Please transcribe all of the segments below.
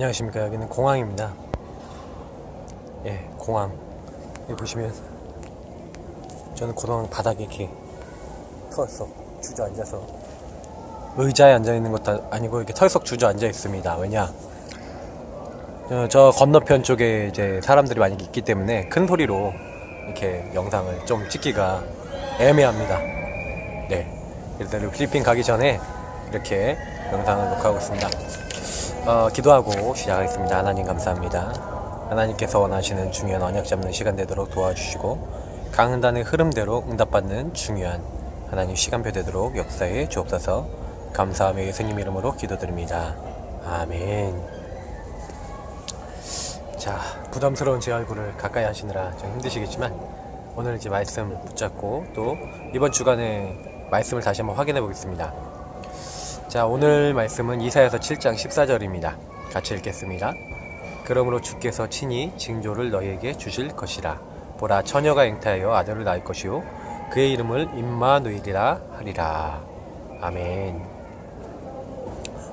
안녕하십니까. 여기는 공항입니다. 예, 공항. 여기 보시면 저는 공항 바닥에 이렇게 털썩 주저앉아서 의자에 앉아있는 것도 아니고 이렇게 털썩 주저앉아 있습니다. 왜냐, 저 건너편 쪽에 이제 사람들이 많이 있기 때문에 큰 소리로 이렇게 영상을 좀 찍기가 애매합니다. 네, 그래서 필리핀 가기 전에 이렇게 영상을 녹화하고 있습니다. 기도하고 시작하겠습니다. 하나님 감사합니다. 하나님께서 원하시는 중요한 언약 잡는 시간 되도록 도와주시고 강단의 흐름대로 응답받는 중요한 하나님 시간표 되도록 역사에 주옵소서. 감사하며 예수님 이름으로 기도드립니다. 아멘. 자, 부담스러운 제 얼굴을 가까이 하시느라 좀 힘드시겠지만 오늘 이제 말씀 붙잡고 또 이번 주간에 말씀을 다시 한번 확인해 보겠습니다. 자, 오늘 말씀은 이사야서 7장 14절입니다. 같이 읽겠습니다. 그러므로 주께서 친히 징조를 너희에게 주실 것이라. 보라, 처녀가 잉태하여 아들을 낳을 것이요 그의 이름을 임마누엘이라 하리라. 아멘.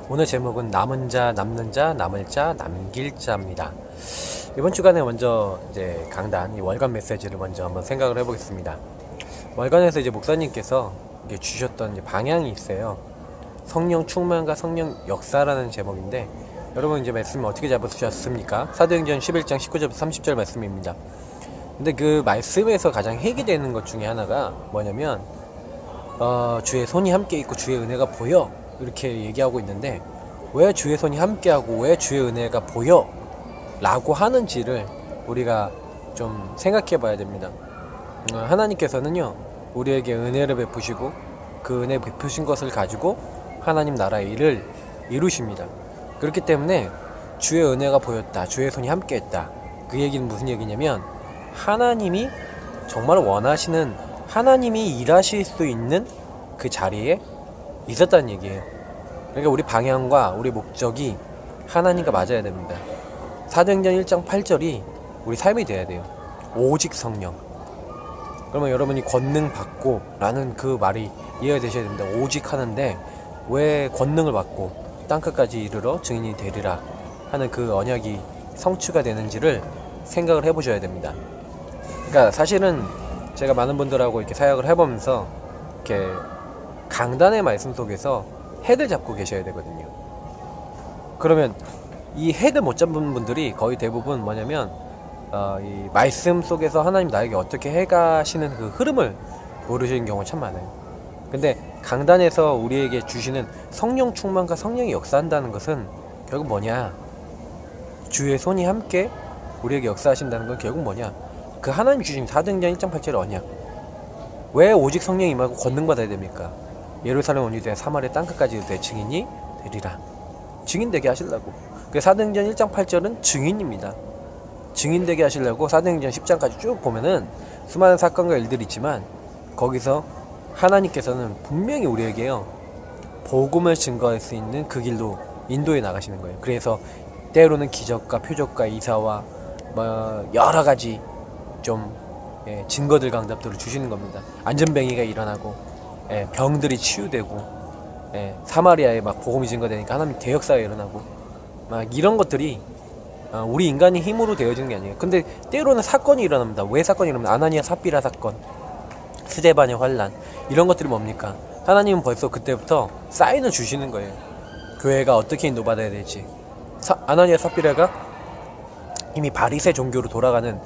오늘 제목은 남은 자, 남는 자, 남을 자, 남길 자입니다. 이번 주간에 먼저 이제 강단, 이 월간 메시지를 먼저 한번 생각을 해보겠습니다. 월간에서 이제 목사님께서 주셨던 이제 방향이 있어요. 성령 충만과 성령 역사라는 제목인데, 여러분 이제 말씀 어떻게 잡으셨습니까? 사도행전 11장 19절부터 30절 말씀입니다. 근데 그 말씀에서 가장 핵이 되는 것 중에 하나가 뭐냐면 주의 손이 함께 있고 주의 은혜가 보여, 이렇게 얘기하고 있는데, 왜 주의 손이 함께하고 왜 주의 은혜가 보여? 라고 하는지를 우리가 좀 생각해 봐야 됩니다. 하나님께서는요, 우리에게 은혜를 베푸시고 그 은혜 베푸신 것을 가지고 하나님 나라의 일을 이루십니다. 그렇기 때문에 주의 은혜가 보였다, 주의 손이 함께했다, 그 얘기는 무슨 얘기냐면 하나님이 정말 원하시는, 하나님이 일하실 수 있는 그 자리에 있었다는 얘기예요. 그러니까 우리 방향과 우리 목적이 하나님과 맞아야 됩니다. 사도행전 1장 8절이 우리 삶이 돼야 돼요. 오직 성령. 그러면 여러분이 권능 받고 라는 그 말이 이해가 되셔야 됩니다. 오직 하는데 왜 권능을 받고 땅끝까지 이르러 증인이 되리라 하는 그 언약이 성취가 되는지를 생각을 해보셔야 됩니다. 그러니까 사실은 제가 많은 분들하고 이렇게 사역을 해보면서 이렇게 강단의 말씀 속에서 핵을 잡고 계셔야 되거든요. 그러면 이 핵을 못 잡은 분들이 거의 대부분 뭐냐면 이 말씀 속에서 하나님 나에게 어떻게 해가시는 그 흐름을 모르시는 경우가 참 많아요. 근데 강단에서 우리에게 주시는 성령 충만과 성령이 역사한다는 것은 결국 뭐냐, 주의 손이 함께 우리에게 역사하신다는 건 결국 뭐냐, 그 하나님 주신 사도행전 1장 8절의 언약. 왜 오직 성령이 임하고 권능 받아야 됩니까? 예루살렘 온 유대야 사마리아 땅끝까지 내 증인이 되리라. 증인 되게 하시려고. 그 사도행전 1장 8절은 증인입니다. 증인 되게 하시려고 사도행전 10장까지 쭉 보면은 수많은 사건과 일들이 있지만 거기서 하나님께서는 분명히 우리에게요, 복음을 증거할 수 있는 그 길로 인도해 나가시는 거예요. 그래서 때로는 기적과 표적과 이사와 여러 가지 좀 증거들 강답들을 주시는 겁니다. 안전뱅이가 일어나고 병들이 치유되고 사마리아에 막 복음이 증거되니까 하나님 대역사가 일어나고 막 이런 것들이 우리 인간의 힘으로 되어지는 게 아니에요. 근데 때로는 사건이 일어납니다. 왜 사건이 일어납니까? 아나니아 삽비라 사건, 스데반의 환란, 이런 것들이 뭡니까? 하나님은 벌써 그때부터 사인을 주시는 거예요. 교회가 어떻게 인도받아야 될지. 아나니아 삽비라가 이미 바리새 종교로 돌아가는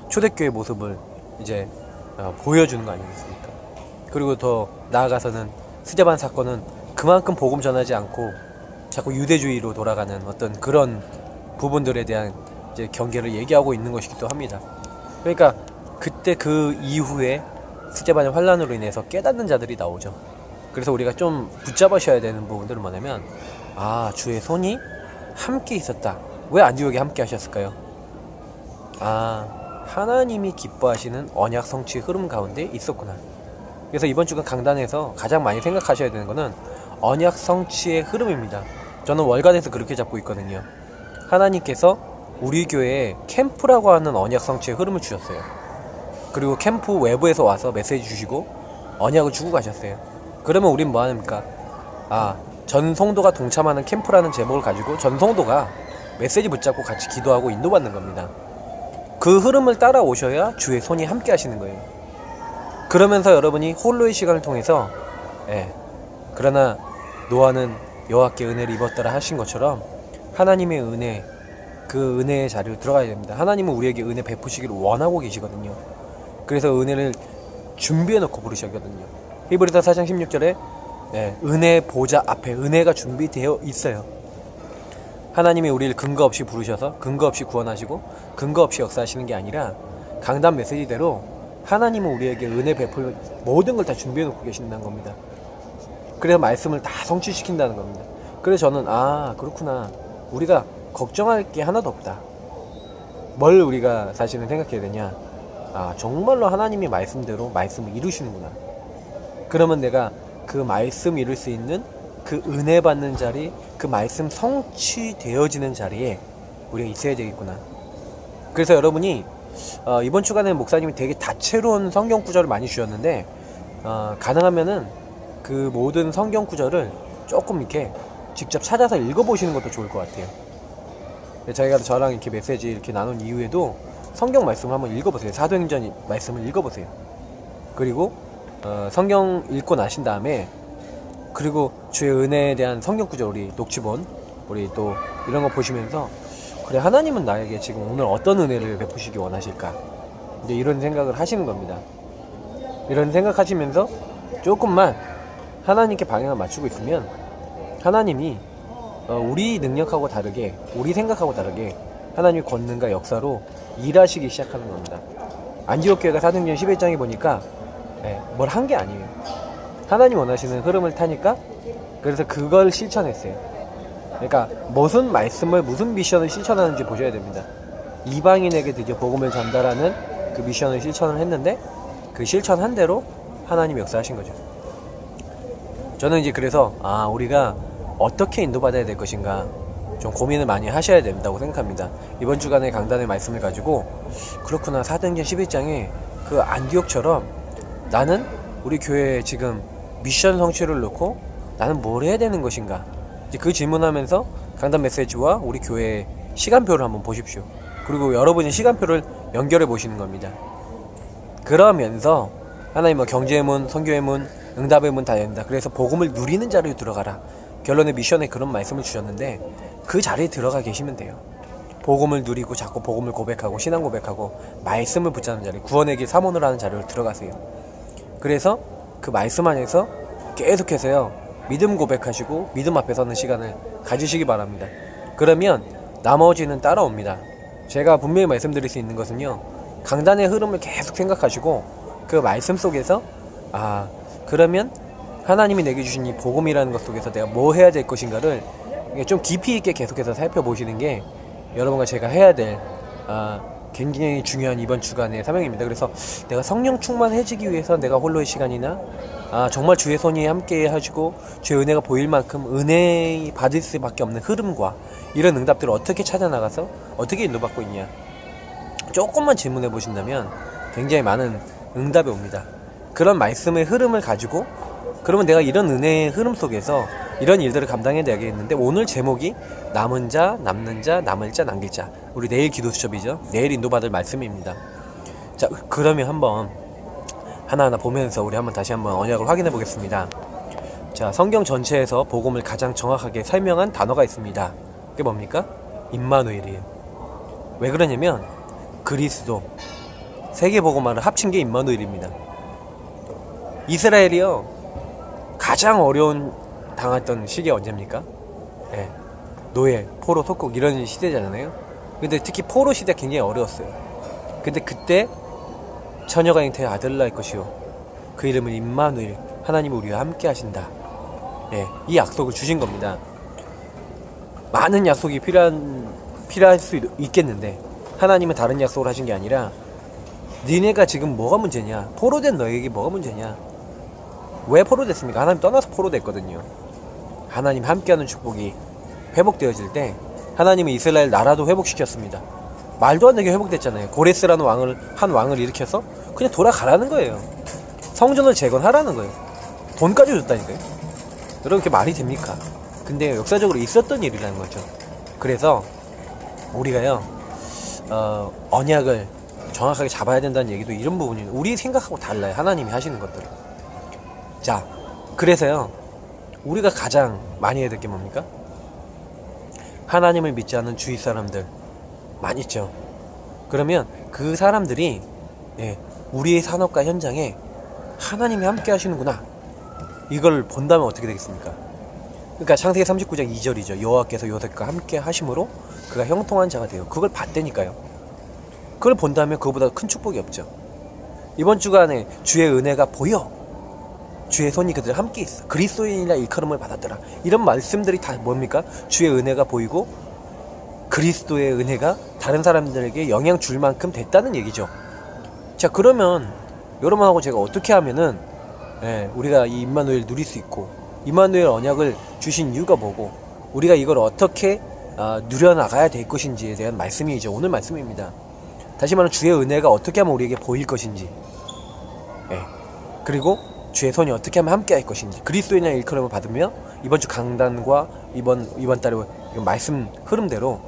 초대교회 모습을 이제 보여주는 거 아니겠습니까? 그리고 더 나아가서는 스데반 사건은 그만큼 복음 전하지 않고 자꾸 유대주의로 돌아가는 어떤 그런 부분들에 대한 이제 경계를 얘기하고 있는 것이기도 합니다. 그러니까 그때 그 이후에 스데반의 환란으로 인해서 깨닫는 자들이 나오죠. 그래서 우리가 좀 붙잡으셔야 되는 부분들은 뭐냐면, 주의 손이 함께 있었다. 왜 안디옥에 함께 하셨을까요? 하나님이 기뻐하시는 언약 성취의 흐름 가운데 있었구나. 그래서 이번 주간 강단에서 가장 많이 생각하셔야 되는 거는 언약 성취의 흐름입니다. 저는 월간에서 그렇게 잡고 있거든요. 하나님께서 우리 교회에 캠프라고 하는 언약 성취의 흐름을 주셨어요. 그리고 캠프 외부에서 와서 메시지 주시고 언약을 주고 가셨어요. 그러면 우린 뭐 합니까? 전 성도가 동참하는 캠프라는 제목을 가지고 전 성도가 메시지 붙잡고 같이 기도하고 인도받는 겁니다. 그 흐름을 따라오셔야 주의 손이 함께 하시는 거예요. 그러면서 여러분이 홀로의 시간을 통해서 그러나 노아는 여호와께 은혜를 입었더라 하신 것처럼 하나님의 은혜, 그 은혜의 자리로 들어가야 됩니다. 하나님은 우리에게 은혜 베푸시기를 원하고 계시거든요. 그래서 은혜를 준비해 놓고 부르시거든요. 히브리서 4장 16절에 은혜 보좌 앞에 은혜가 준비되어 있어요. 하나님이 우리를 근거 없이 부르셔서 근거 없이 구원하시고 근거 없이 역사하시는 게 아니라 강단 메시지대로 하나님은 우리에게 은혜 베풀 모든 걸 다 준비해 놓고 계신다는 겁니다. 그래서 말씀을 다 성취시킨다는 겁니다. 그래서 저는 그렇구나, 우리가 걱정할 게 하나도 없다. 뭘 우리가 사실은 생각해야 되냐, 정말로 하나님이 말씀대로 말씀을 이루시는구나. 그러면 내가 그 말씀 이룰 수 있는 그 은혜 받는 자리, 그 말씀 성취되어지는 자리에 우리가 있어야 되겠구나. 그래서 여러분이 이번 주간에 목사님이 되게 다채로운 성경 구절을 많이 주셨는데 가능하면은 그 모든 성경 구절을 조금 이렇게 직접 찾아서 읽어보시는 것도 좋을 것 같아요. 저랑 이렇게 메시지 이렇게 나눈 이후에도 성경 말씀을 한번 읽어보세요. 사도행전 말씀을 읽어보세요. 그리고 성경 읽고 나신 다음에 그리고 주의 은혜에 대한 성경 구절 우리 녹취본 우리 또 이런 거 보시면서 그래, 하나님은 나에게 지금 오늘 어떤 은혜를 베푸시기 원하실까, 이제 이런 생각을 하시는 겁니다. 이런 생각하시면서 조금만 하나님께 방향을 맞추고 있으면 하나님이 우리 능력하고 다르게, 우리 생각하고 다르게 하나님의 권능과 역사로 일하시기 시작하는 겁니다. 안디옥 교회가 사도행전 11장에 보니까 뭘 한 게 아니에요. 하나님 원하시는 흐름을 타니까 그래서 그걸 실천했어요. 그러니까 무슨 말씀을, 무슨 미션을 실천하는지 보셔야 됩니다. 이방인에게 드디어 복음을 전달하는 그 미션을 실천을 했는데 그 실천한 대로 하나님이 역사하신 거죠. 저는 이제 그래서 우리가 어떻게 인도받아야 될 것인가 좀 고민을 많이 하셔야 된다고 생각합니다. 이번 주간의 강단의 말씀을 가지고 그렇구나, 사도행전 11장에 그 안디옥처럼 나는 우리 교회에 지금 미션 성취를 놓고 나는 뭘 해야 되는 것인가, 이제 그 질문하면서 강단 메시지와 우리 교회의 시간표를 한번 보십시오. 그리고 여러분이 시간표를 연결해 보시는 겁니다. 그러면서 하나님 경제의 문, 선교의 문, 응답의 문 다 연다. 그래서 복음을 누리는 자리로 들어가라. 결론의 미션에 그런 말씀을 주셨는데 그 자리에 들어가 계시면 돼요. 복음을 누리고 자꾸 복음을 고백하고 신앙 고백하고 말씀을 붙잡는 자리, 구원의 길 사모를 하는 자리로 들어가세요. 그래서 그 말씀 안에서 계속해서요 믿음 고백하시고 믿음 앞에 서는 시간을 가지시기 바랍니다. 그러면 나머지는 따라옵니다. 제가 분명히 말씀드릴 수 있는 것은요, 강단의 흐름을 계속 생각하시고 그 말씀 속에서 그러면 하나님이 내게 주신 이 복음이라는 것 속에서 내가 뭐 해야 될 것인가를 좀 깊이 있게 계속해서 살펴보시는 게 여러분과 제가 해야 될 굉장히 중요한 이번 주간의 사명입니다. 그래서 내가 성령 충만해지기 위해서 내가 홀로의 시간이나 정말 주의 손이 함께 하시고 주의 은혜가 보일 만큼 은혜 받을 수밖에 없는 흐름과 이런 응답들을 어떻게 찾아나가서 어떻게 인도받고 있냐, 조금만 질문해 보신다면 굉장히 많은 응답이 옵니다. 그런 말씀의 흐름을 가지고 그러면 내가 이런 은혜의 흐름 속에서 이런 일들을 감당해야 되겠는데, 오늘 제목이 남은 자, 남는 자, 남을 자, 남길 자. 우리 내일 기도 수첩이죠. 내일 인도받을 말씀입니다. 자, 그러면 한번 하나하나 보면서 우리 한번 다시 한번 언약을 확인해 보겠습니다. 자, 성경 전체에서 복음을 가장 정확하게 설명한 단어가 있습니다. 그게 뭡니까? 임마누엘이에요. 왜 그러냐면 그리스도, 세계복음화를 합친 게 임마누엘입니다. 이스라엘이요 가장 어려운 당했던 시기가 언제입니까? 노예, 포로, 속국 이런 시대잖아요. 근데 특히 포로 시대 굉장히 어려웠어요. 근데 그때 처녀가 잉태의 아들 낳을 것이요 그 이름은 임마누엘, 하나님이 우리와 함께 하신다. 이 약속을 주신 겁니다. 많은 약속이 필요할 수 있겠는데 하나님은 다른 약속을 하신 게 아니라 니네가 지금 뭐가 문제냐, 포로된 너에게 뭐가 문제냐, 왜 포로됐습니까? 하나님 떠나서 포로됐거든요. 하나님 함께하는 축복이 회복되어질 때 하나님은 이스라엘 나라도 회복시켰습니다. 말도 안 되게 회복됐잖아요. 고레스라는 한 왕을 일으켜서 그냥 돌아가라는 거예요. 성전을 재건하라는 거예요. 돈까지 줬다니까요. 여러분 그게 말이 됩니까? 근데 역사적으로 있었던 일이라는 거죠. 그래서 우리가요 언약을 정확하게 잡아야 된다는 얘기도 이런 부분이 우리 생각하고 달라요. 하나님이 하시는 것들을. 자, 그래서요 우리가 가장 많이 해야 될 게 뭡니까? 하나님을 믿지 않는 주위 사람들 많이 있죠. 그러면 그 사람들이 우리의 산업과 현장에 하나님이 함께 하시는구나 이걸 본다면 어떻게 되겠습니까? 그러니까 창세기 39장 2절이죠. 여호와께서 요셉과 함께 하심으로 그가 형통한 자가 돼요. 그걸 봤다니까요. 그걸 본다면 그거보다 큰 축복이 없죠. 이번 주간에 주의 은혜가 보여, 주의 손이 그들 함께 있어, 그리스도인이라 일컬음을 받았더라. 이런 말씀들이 다 뭡니까? 주의 은혜가 보이고 그리스도의 은혜가 다른 사람들에게 영향 줄 만큼 됐다는 얘기죠. 자, 그러면 여러분하고 제가 어떻게 하면은 우리가 이 임마누엘 누릴 수 있고 임마누엘 언약을 주신 이유가 뭐고 우리가 이걸 어떻게 누려나가야 될 것인지에 대한 말씀이죠. 오늘 말씀입니다. 다시 말하면 주의 은혜가 어떻게 하면 우리에게 보일 것인지, 그리고 주의 손이 어떻게 하면 함께 할 것인지, 그리스도인의 일컬음을 받으며 이번 주 강단과 이번 달에 말씀 흐름대로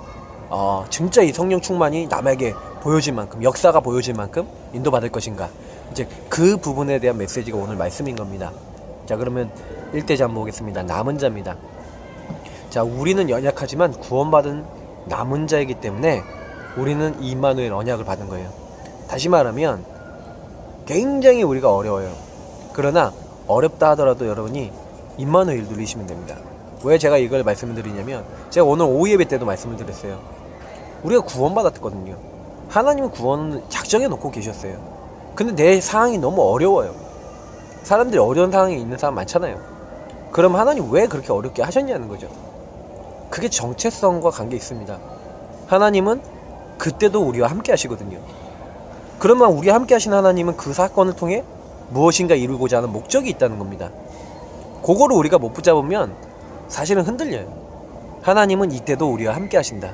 진짜 이 성령 충만이 남에게 보여질 만큼, 역사가 보여질 만큼 인도받을 것인가, 이제 그 부분에 대한 메시지가 오늘 말씀인 겁니다. 자, 그러면 1대자 한번 보겠습니다. 남은 자입니다. 자, 우리는 연약하지만 구원받은 남은 자이기 때문에 우리는 임마누엘 언약을 받은 거예요. 다시 말하면 굉장히 우리가 어려워요. 그러나 어렵다 하더라도 여러분이 임마누엘 누리시면 됩니다. 왜 제가 이걸 말씀을 드리냐면 제가 오늘 오후 예배 때도 말씀을 드렸어요. 우리가 구원받았거든요. 하나님은 구원을 작정해 놓고 계셨어요. 근데 내 상황이 너무 어려워요. 사람들이 어려운 상황에 있는 사람 많잖아요. 그럼 하나님 왜 그렇게 어렵게 하셨냐는 거죠. 그게 정체성과 관계 있습니다. 하나님은 그때도 우리와 함께 하시거든요. 그러면 우리와 함께 하신 하나님은 그 사건을 통해 무엇인가 이루고자 하는 목적이 있다는 겁니다. 그거를 우리가 못 붙잡으면 사실은 흔들려요. 하나님은 이때도 우리와 함께 하신다.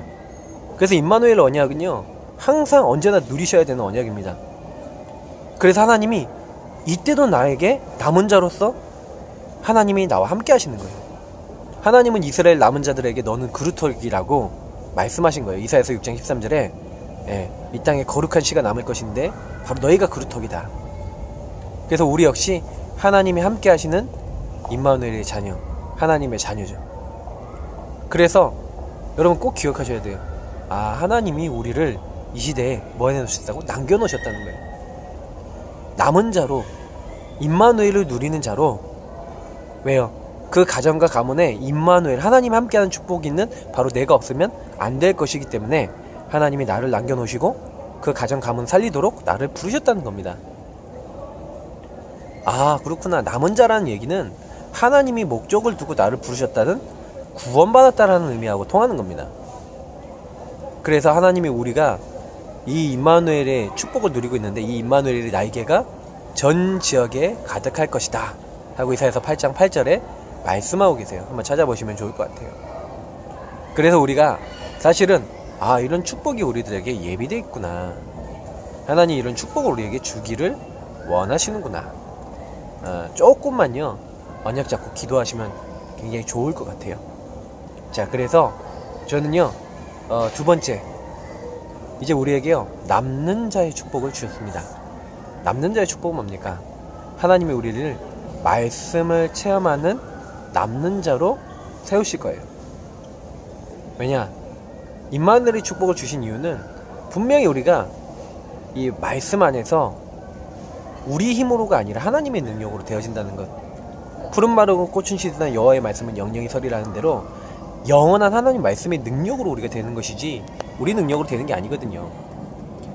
그래서 임마누엘 언약은요 항상 언제나 누리셔야 되는 언약입니다. 그래서 하나님이 이때도 나에게 남은 자로서 하나님이 나와 함께 하시는 거예요. 하나님은 이스라엘 남은 자들에게 너는 그루터기라고 말씀하신 거예요. 이사야서 6장 13절에 이 땅에 거룩한 씨가 남을 것인데 바로 너희가 그루터기다. 그래서 우리 역시 하나님이 함께 하시는 임마누엘의 자녀, 하나님의 자녀죠. 그래서 여러분 꼭 기억하셔야 돼요. 하나님이 우리를 이 시대에 뭐 해놓으셨다고? 남겨놓으셨다는 거예요. 남은 자로, 임마누엘을 누리는 자로. 왜요? 그 가정과 가문에 임마누엘, 하나님 함께하는 축복이 있는 바로 내가 없으면 안 될 것이기 때문에 하나님이 나를 남겨놓으시고 그 가정 가문 살리도록 나를 부르셨다는 겁니다. 그렇구나. 남은 자라는 얘기는 하나님이 목적을 두고 나를 부르셨다는, 구원받았다라는 의미하고 통하는 겁니다. 그래서 하나님이 우리가 이 임마누엘의 축복을 누리고 있는데 이 임마누엘의 날개가 전 지역에 가득할 것이다 하고 이사야서 8장 8절에 말씀하고 계세요. 한번 찾아보시면 좋을 것 같아요. 그래서 우리가 사실은 이런 축복이 우리들에게 예비되어 있구나, 하나님 이런 축복을 우리에게 주기를 원하시는구나, 조금만요 언약 잡고 기도하시면 굉장히 좋을 것 같아요. 자, 그래서 저는요 두 번째, 이제 우리에게요 남는 자의 축복을 주셨습니다. 남는 자의 축복은 뭡니까? 하나님이 우리를 말씀을 체험하는 남는 자로 세우실 거예요. 왜냐? 임마누엘의 축복을 주신 이유는 분명히 우리가 이 말씀 안에서 우리 힘으로가 아니라 하나님의 능력으로 되어진다는 것. 푸른 마르고 꽃은 시드나 여호와의 말씀은 영영이 서리라는 대로 영원한 하나님 말씀의 능력으로 우리가 되는 것이지 우리 능력으로 되는 게 아니거든요.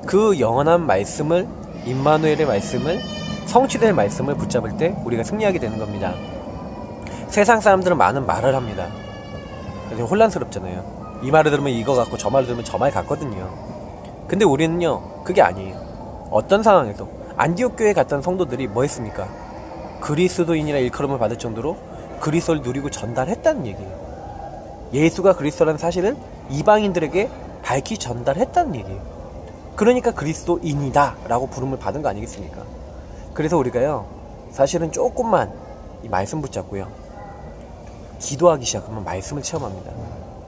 그 영원한 말씀을, 임마누엘의 말씀을, 성취될 말씀을 붙잡을 때 우리가 승리하게 되는 겁니다. 세상 사람들은 많은 말을 합니다. 그래서 혼란스럽잖아요. 이 말을 들으면 이거 같고 저 말을 들으면 저 말 같거든요. 근데 우리는요 그게 아니에요. 어떤 상황에서 안디옥 교회에 갔던 성도들이 뭐 했습니까? 그리스도인이라 일컬음을 받을 정도로 그리스도를 누리고 전달했다는 얘기예요. 예수가 그리스도라는 사실을 이방인들에게 밝히 전달했다는 얘기예요. 그러니까 그리스도인이다 라고 부름을 받은 거 아니겠습니까? 그래서 우리가요 사실은 조금만 이 말씀 붙잡고요 기도하기 시작하면 말씀을 체험합니다.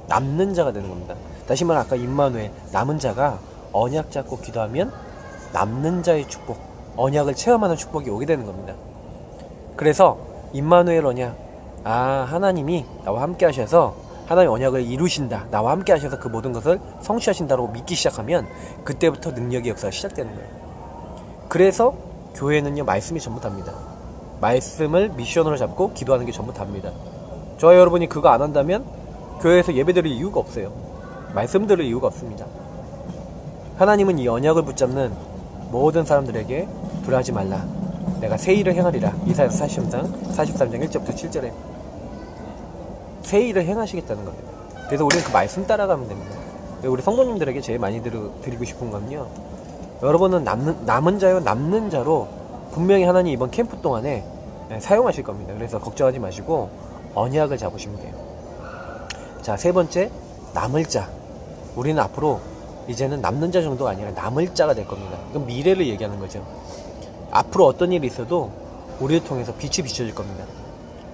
남는 자가 되는 겁니다. 다시 말해 아까 임마누엘 남은 자가 언약 잡고 기도하면 남는 자의 축복, 언약을 체험하는 축복이 오게 되는 겁니다. 그래서 임마누엘 언약, 하나님이 나와 함께 하셔서 하나님 언약을 이루신다, 나와 함께 하셔서 그 모든 것을 성취하신다고 믿기 시작하면 그때부터 능력의 역사가 시작되는 거예요. 그래서 교회는요, 말씀이 전부 답니다. 말씀을 미션으로 잡고 기도하는 게 전부 답니다. 저와 여러분이 그거 안 한다면 교회에서 예배드릴 이유가 없어요. 말씀 들을 이유가 없습니다. 하나님은 이 언약을 붙잡는 모든 사람들에게 불하지 말라, 내가 새 일을 행하리라. 이사야서 43장 1절부터 7절에 새 일을 행하시겠다는 겁니다. 그래서 우리는 그 말씀 따라가면 됩니다. 우리 성도님들에게 제일 많이 드리고 싶은 건요, 여러분은 남은 자요 남는 자로 분명히 하나님 이번 캠프 동안에 사용하실 겁니다. 그래서 걱정하지 마시고 언약을 잡으시면 돼요. 자, 세 번째, 남을 자. 우리는 앞으로 이제는 남는 자 정도가 아니라 남을 자가 될 겁니다. 이건 미래를 얘기하는 거죠. 앞으로 어떤 일이 있어도 우리를 통해서 빛이 비춰질 겁니다.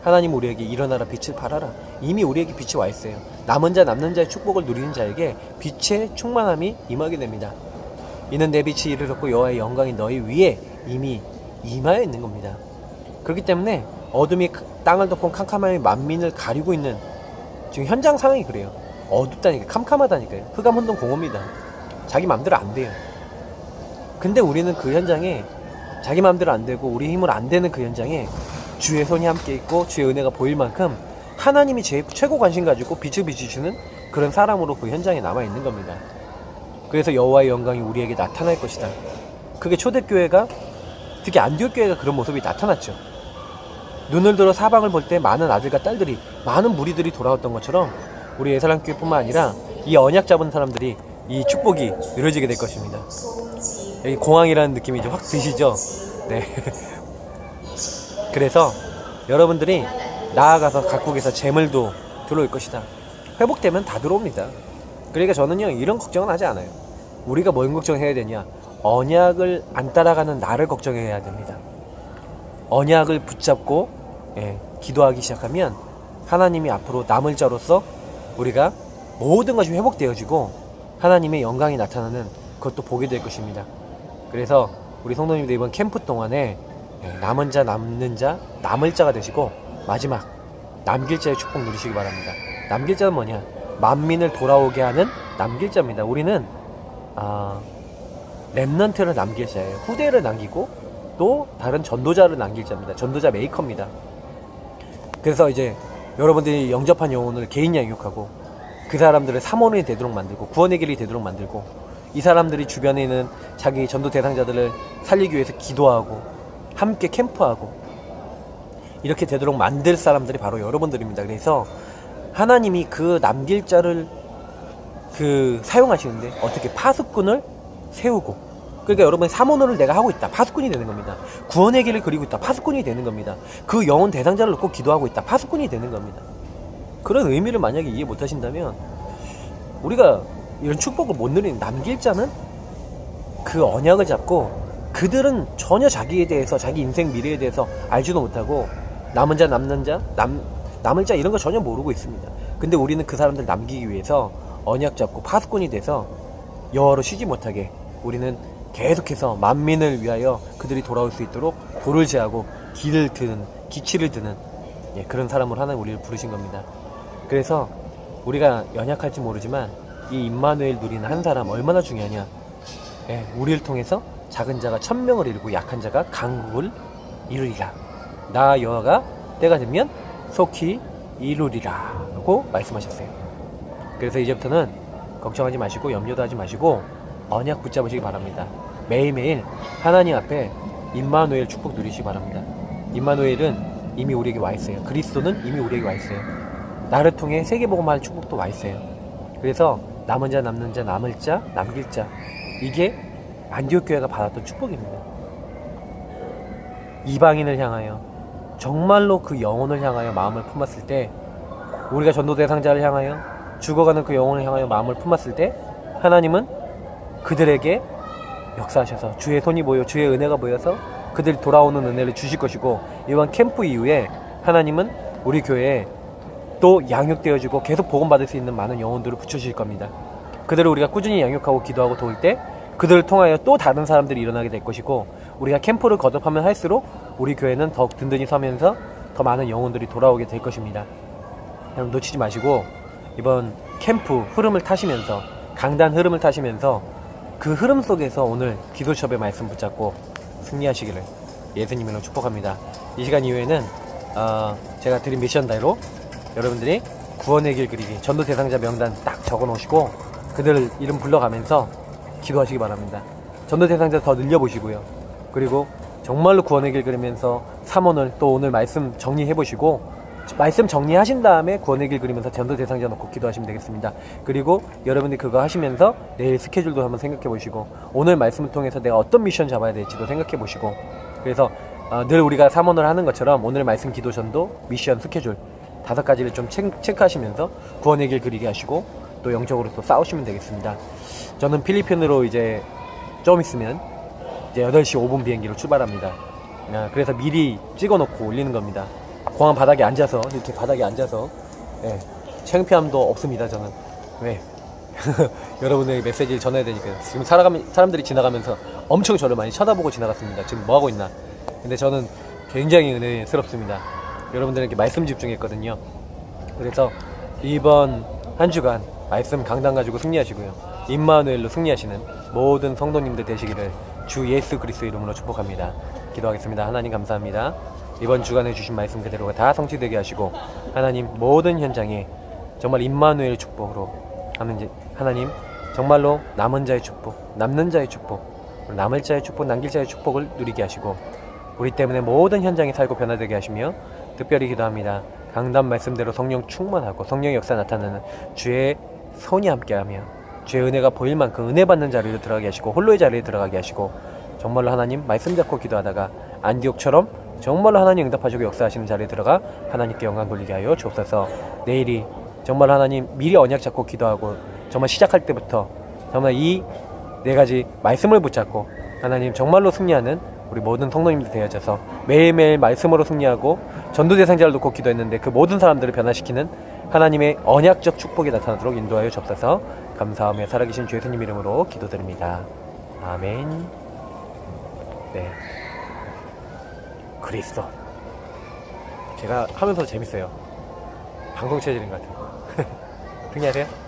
하나님 우리에게 일어나라, 빛을 발하라. 이미 우리에게 빛이 와 있어요. 남은 자 남는 자의 축복을 누리는 자에게 빛의 충만함이 임하게 됩니다. 이는 내 빛이 이르렀고 여호와의 영광이 너희 위에 이미 임하여 있는 겁니다. 그렇기 때문에 어둠이 땅을 덮고 캄캄함이 만민을 가리고 있는 지금 현장 상황이 그래요. 어둡다니까, 캄캄하다니까요. 흑암 혼돈 공허입니다. 자기 마음대로 안 돼요. 근데 우리는 그 현장에 자기 마음대로 안 되고 우리 힘으로 안 되는 그 현장에 주의 손이 함께 있고 주의 은혜가 보일 만큼 하나님이 최고 관심 가지고 빛을 비추시는 그런 사람으로 그 현장에 남아 있는 겁니다. 그래서 여호와의 영광이 우리에게 나타날 것이다. 그게 초대교회가, 특히 안디옥 교회가 그런 모습이 나타났죠. 눈을 들어 사방을 볼 때 많은 아들과 딸들이, 많은 무리들이 돌아왔던 것처럼 우리 예사랑교회뿐만 아니라 이 언약 잡은 사람들이 이 축복이 이루어지게 될 것입니다. 여기 공항이라는 느낌이 이제 확 드시죠? 네. 그래서 여러분들이 나아가서 각국에서 재물도 들어올 것이다. 회복되면 다 들어옵니다. 그러니까 저는요, 이런 걱정은 하지 않아요. 우리가 뭘 걱정해야 되냐? 언약을 안 따라가는 나를 걱정해야 됩니다. 언약을 붙잡고 기도하기 시작하면 하나님이 앞으로 남을 자로서 우리가 모든 것이 회복되어지고 하나님의 영광이 나타나는 그것도 보게 될 것입니다. 그래서 우리 성도님들 이번 캠프 동안에 남은 자 남는 자 남을 자가 되시고 마지막 남길 자의 축복 누리시기 바랍니다. 남길 자는 뭐냐? 만민을 돌아오게 하는 남길 자입니다. 우리는 렘넌트를 남길 자예요. 후대를 남기고 또 다른 전도자를 남길 자입니다. 전도자 메이커입니다. 그래서 이제 여러분들이 영접한 영혼을 개인 양육하고 그 사람들을 사모님이 되도록 만들고 구원의 길이 되도록 만들고 이 사람들이 주변에 있는 자기 전도 대상자들을 살리기 위해서 기도하고 함께 캠프하고 이렇게 되도록 만들 사람들이 바로 여러분들입니다. 그래서 하나님이 그 남길 자를 사용하시는데 어떻게 파수꾼을 세우고, 그러니까 여러분의 사모노를 내가 하고 있다, 파수꾼이 되는 겁니다. 구원의 길을 그리고 있다, 파수꾼이 되는 겁니다. 그 영혼 대상자를 놓고 기도하고 있다, 파수꾼이 되는 겁니다. 그런 의미를 만약에 이해 못하신다면 우리가 이런 축복을 못 누리는 남길 자는 그 언약을 잡고 그들은 전혀 자기에 대해서, 자기 인생 미래에 대해서 알지도 못하고 남은 자 남는 자 남을 자 이런 거 전혀 모르고 있습니다. 근데 우리는 그 사람들 남기기 위해서 언약 잡고 파수꾼이 돼서 여호와로 쉬지 못하게 우리는 계속해서 만민을 위하여 그들이 돌아올 수 있도록 돌을 제하고 기치를 드는 그런 사람으로 하나님 우리를 부르신 겁니다. 그래서 우리가 연약할지 모르지만 이 임마누엘 누리는 한 사람 얼마나 중요하냐. 우리를 통해서 작은 자가 1000명을 이루고 약한 자가 강국을 이루리라. 나 여호와가 때가 되면 속히 이루리라 하고 말씀하셨어요. 그래서 이제부터는 걱정하지 마시고 염려도 하지 마시고 언약 붙잡으시기 바랍니다. 매일매일 하나님 앞에 임마누엘 축복 누리시기 바랍니다. 임마누엘은 이미 우리에게 와 있어요. 그리스도는 이미 우리에게 와 있어요. 나를 통해 세계복음할 축복도 와 있어요. 그래서 남은 자 남는 자 남을 자 남길 자, 이게 안디옥 교회가 받았던 축복입니다. 이방인을 향하여 정말로 그 영혼을 향하여 마음을 품었을 때, 우리가 전도 대상자를 향하여 죽어가는 그 영혼을 향하여 마음을 품었을 때 하나님은 그들에게 역사하셔서 주의 손이 보여 주의 은혜가 보여서 그들이 돌아오는 은혜를 주실 것이고, 이번 캠프 이후에 하나님은 우리 교회에 또 양육되어지고 계속 복음받을 수 있는 많은 영혼들을 붙여주실 겁니다. 그들을 우리가 꾸준히 양육하고 기도하고 도울 때 그들을 통하여 또 다른 사람들이 일어나게 될 것이고, 우리가 캠프를 거듭하면 할수록 우리 교회는 더욱 든든히 서면서 더 많은 영혼들이 돌아오게 될 것입니다. 여러분 놓치지 마시고 이번 캠프 흐름을 타시면서, 강단 흐름을 타시면서 그 흐름 속에서 오늘 기도첩의 말씀 붙잡고 승리하시기를 예수님으로 축복합니다. 이 시간 이후에는 제가 드린 미션대로 여러분들이 구원의 길 그리기, 전도 대상자 명단 딱 적어 놓으시고 그들 이름 불러가면서 기도하시기 바랍니다. 전도 대상자 더 늘려보시고요. 그리고 정말로 구원의 길 그리면서 3원을 또 오늘 말씀 정리해 보시고, 말씀 정리하신 다음에 구원의 길 그리면서 전도 대상자 놓고 기도하시면 되겠습니다. 그리고 여러분들이 그거 하시면서 내일 스케줄도 한번 생각해 보시고, 오늘 말씀을 통해서 내가 어떤 미션 잡아야 될지도 생각해 보시고, 그래서 늘 우리가 3원을 하는 것처럼 오늘 말씀, 기도, 전도, 미션, 스케줄 5가지를 좀 체크하시면서 구원의 길 그리게 하시고 또 영적으로 또 싸우시면 되겠습니다. 저는 필리핀으로 이제 좀 있으면 이제 8시 5분 비행기로 출발합니다. 그래서 미리 찍어놓고 올리는 겁니다. 공항 바닥에 앉아서, 이렇게 바닥에 앉아서, 예, 창피함도 없습니다, 저는. 왜? 여러분에게 메시지를 전해야 되니까. 지금 사람들이 지나가면서 엄청 저를 많이 쳐다보고 지나갔습니다. 지금 뭐 하고 있나? 근데 저는 굉장히 은혜스럽습니다. 여러분들에게 말씀 집중했거든요. 그래서 이번 한 주간 말씀 강단 가지고 승리하시고요. 임마누엘로 승리하시는 모든 성도님들 되시기를 주 예수 그리스도 이름으로 축복합니다. 기도하겠습니다. 하나님 감사합니다. 이번 주간에 주신 말씀 그대로가 다 성취되게 하시고, 하나님 모든 현장에 정말 임마누엘 축복으로 하나님 정말로 남은 자의 축복, 남는 자의 축복, 남을 자의 축복, 남길 자의 축복을 누리게 하시고, 우리 때문에 모든 현장이 살고 변화되게 하시며, 특별히 기도합니다. 강단 말씀대로 성령 충만하고 성령의 역사 나타나는 주의 손이 함께하며 주의 은혜가 보일 만큼 은혜 받는 자리로 들어가게 하시고, 홀로의 자리에 들어가게 하시고, 정말로 하나님 말씀 잡고 기도하다가 안디옥처럼 정말로 하나님 응답하시고 역사하시는 자리에 들어가 하나님께 영광 돌리게 하여 주옵소서. 내일이 정말 하나님 미리 언약 잡고 기도하고 정말 시작할 때부터 정말 이 4가지 말씀을 붙잡고 하나님 정말로 승리하는 우리 모든 성도님들 되어져서 매일매일 말씀으로 승리하고 전도 대상자를 놓고 기도했는데 그 모든 사람들을 변화시키는 하나님의 언약적 축복이 나타나도록 인도하여 주옵소서. 감사하며 살아계신 주 예수님 이름으로 기도드립니다. 아멘. 네, 그리스도. 제가 하면서 재밌어요. 방송 체질인 것 같아요. 승리하세요.